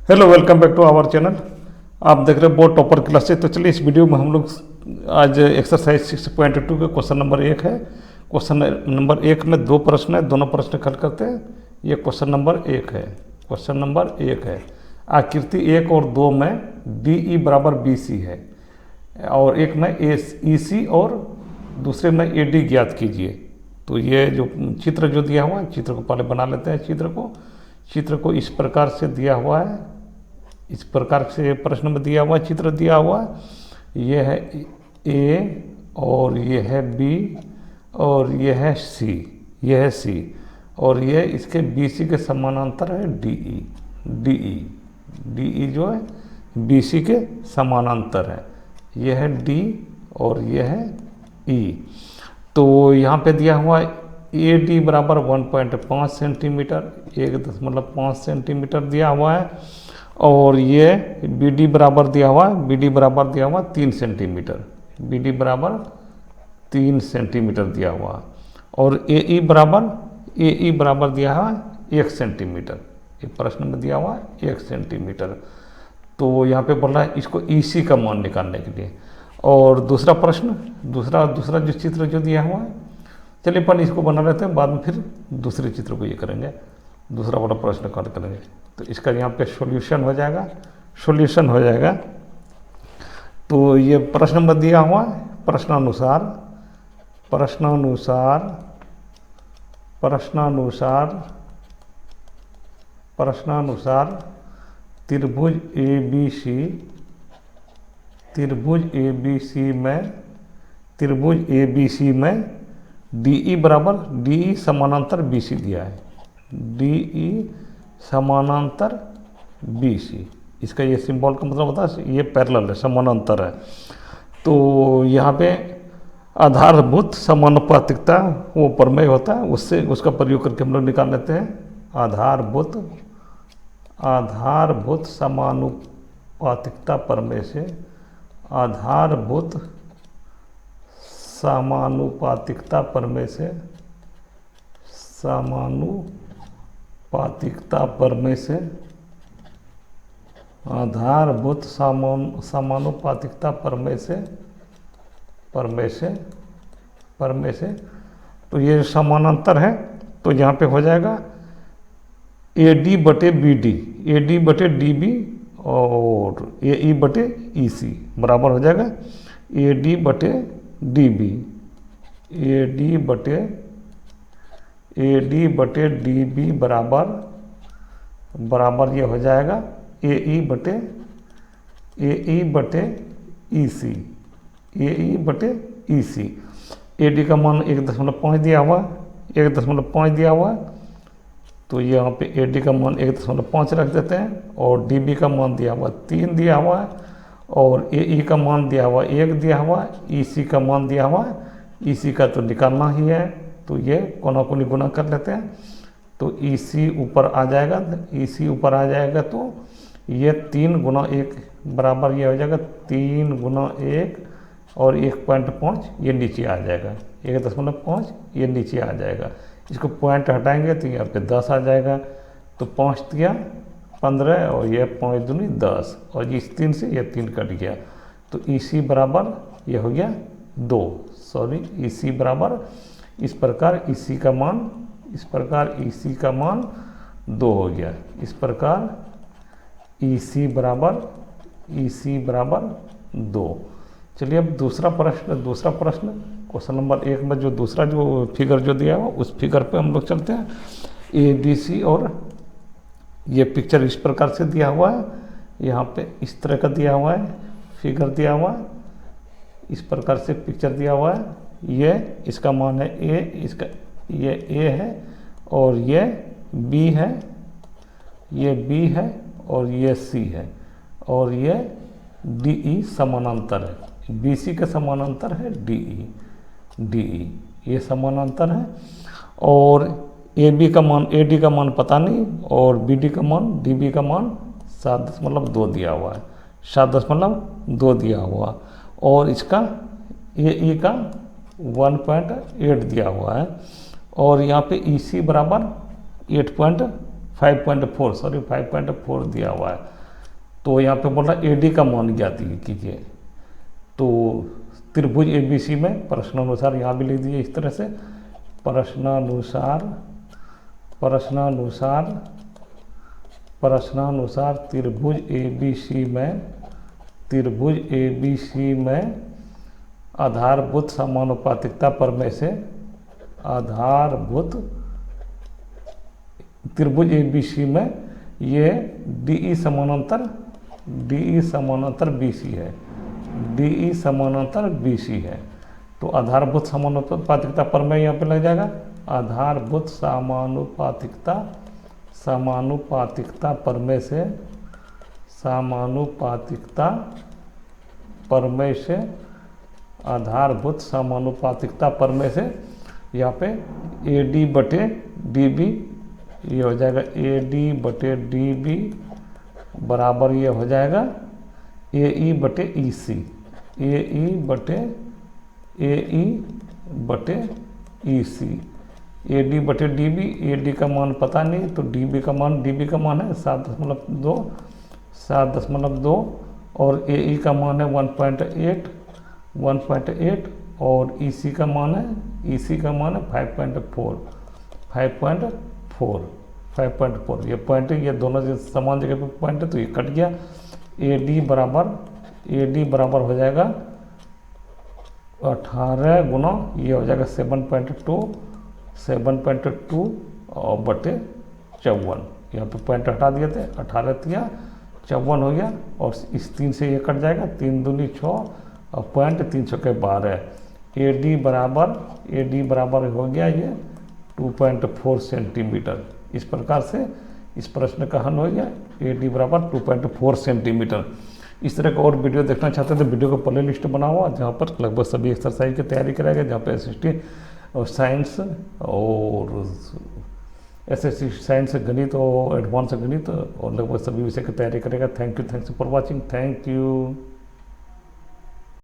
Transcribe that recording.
Hello, welcome back to our channel. आप देख रहे हैं बोर्ड टॉपर क्लासेस। तो चलिए इस वीडियो में हम लोग आज एक्सरसाइज 6.2 के क्वेश्चन नंबर 1 है। क्वेश्चन नंबर 1 में दो प्रश्न है, दोनों प्रश्न हल करते हैं। ये क्वेश्चन नंबर 1 है। क्वेश्चन नंबर 1 है, आकृति 1 और 2 में डी ई बराबर बी सी है और एक में ए ई सी और दूसरे में ए डी ज्ञात कीजिए। तो ये जो चित्र जो दिया हुआ है, चित्र को पहले बना लेते हैं। चित्र को इस प्रकार से दिया हुआ है, इस प्रकार से प्रश्न में दिया हुआ चित्र दिया हुआ है। ये है ए और ये है बी और ये है सी, ये है सी और ये इसके बी सी के समानांतर है डी ई। डी ई जो है बी सी के समानांतर है। ये है डी और ये है ई। तो यहाँ पे दिया हुआ है ए डी बराबर 1.5 सेंटीमीटर, 1.5 सेंटीमीटर दिया हुआ है। और ये बी डी बराबर दिया हुआ है, बी डी बराबर दिया हुआ 3 सेंटीमीटर, बी डी बराबर 3 सेंटीमीटर दिया हुआ है। और ए ई बराबर दिया हुआ है 1 सेंटीमीटर। ये प्रश्न में दिया हुआ है 1 सेंटीमीटर। तो यहाँ पे बोल रहा है इसको ई सी का मान निकालने के लिए। और दूसरा प्रश्न, दूसरा जो चित्र जो दिया हुआ है, चलिए अपन इसको बना लेते हैं, बाद में फिर दूसरे चित्र को ये करेंगे, दूसरा वाला प्रश्न हल करेंगे। तो इसका यहाँ पे सॉल्यूशन हो जाएगा। तो ये प्रश्न में दिया हुआ है, प्रश्नानुसार त्रिभुज ए बी सी में डी ई बराबर डी ई समानांतर बी सी दिया है, डी ई समानांतर बी सी। इसका ये सिंबल का मतलब होता है ये पैरेलल है, समानांतर है। तो यहाँ पे आधारभूत समानुपातिकता वो प्रमेय होता है, उससे उसका प्रयोग करके हम लोग निकाल लेते हैं। आधारभूत समानुपातिकता प्रमेय से, आधारभूत समानुपातिकता प्रमेय से, आधारभूत समानुपातिकता प्रमेय से तो ये समानांतर है। तो यहाँ पे हो जाएगा ए डी बटे डी बी और ए ई बटे ई सी बराबर हो जाएगा ए डी बटे डी बी, ए डी बटे डी बी बराबर ये हो जाएगा ए ई बटे ई सी, ए ई बटे ई सी। ए डी का मान 1.5 दिया हुआ है, तो यहाँ पे ए डी का मान 1.5 रख देते हैं। और डी बी का मान दिया हुआ 3 दिया हुआ है और ए ई का मान दिया हुआ 1 दिया हुआ है, ई सी का मान दिया हुआ है, ई सी का तो निकालना ही है। तो ये कोना कोनी गुना कर लेते हैं, तो ई सी ऊपर आ जाएगा, तो ये 3 गुना 1 बराबर ये हो जाएगा 3 गुना 1 और 1.5 ये नीचे आ जाएगा, 1.5 ये नीचे आ जाएगा। इसको पॉइंट हटाएंगे तो यहाँ पे 10 आ जाएगा। तो 5 दिया 15 और ये 5 दूनी 10 और इस 3 से ये 3 कट गया। तो ई सी बराबर ये हो गया 2, ई सी बराबर इस प्रकार ई सी का मान 2 हो गया। इस प्रकार ई सी बराबर 2। चलिए अब दूसरा प्रश्न क्वेश्चन नंबर 1 में जो दूसरा जो फिगर जो दिया हुआ उस फिगर पे हम लोग चलते हैं। ए बी सी और ये पिक्चर इस प्रकार से दिया हुआ है, यहाँ पे इस तरह का दिया हुआ है, फिगर दिया हुआ है, इस प्रकार से पिक्चर दिया हुआ है। ये इसका मान है ए, इसका ये ए है और ये बी है, ये बी है और ये सी है और ये डी ई समानांतर है, बी सी के समानांतर है डी ई, ये समानांतर है। और ए डी का मान पता नहीं और बी डी का मान, डी बी का मान 7.2 दिया हुआ है, 7.2 दिया हुआ। और इसका ए ई का 1.8 दिया हुआ है और यहाँ पे ई सी बराबर 5.4 सॉरी 5.4 दिया हुआ है। तो यहाँ पे बोल रहा है AD का मान ज्ञात कीजिए। तो त्रिभुज ABC में प्रश्नानुसार यहाँ भी लिख दीजिए इस तरह से, प्रश्नानुसार त्रिभुज ABC में आधारभूत समानुपातिकता प्रमेय से त्रिभुज ABC में ये DE समानांतर BC है। तो आधारभूत समानुपातिकता प्रमेय यहाँ पे लग जाएगा, आधारभूत समानुपातिकता प्रमेय से यहाँ पे AD/DB ये हो जाएगा, AD/DB बराबर ये हो जाएगा AE/EC, AD/DB, AD का मान पता नहीं तो DB का मान है 7.2 और AE का मान है 1.8 और EC का मान है 5.4 ये पॉइंट है, ये दोनों समान जगह पे पॉइंट है तो ये कट गया। AD बराबर हो जाएगा 18 गुना ये हो जाएगा 7.2 और बटे 54, यहाँ पे पॉइंट हटा दिए थे, 18 तिया 54 हो गया और इस 3 से ये कट जाएगा, 3 दूनी 6 और पॉइंट 3 छक्के 12। AD बराबर हो गया ये 2.4 सेंटीमीटर। इस प्रकार से इस प्रश्न का हल हो गया, AD बराबर 2.4 सेंटीमीटर। इस तरह का और वीडियो देखना चाहते हैं तो वीडियो का प्ले लिस्ट बना हुआ जहाँ पर लगभग सभी एक्सरसाइज की तैयारी कराएगा, जहाँ पे SST और साइंस और SST साइंस गणित और एडवांस गणित और लगभग सभी विषय की तैयारी करेगा। Thanks for watching, thank you.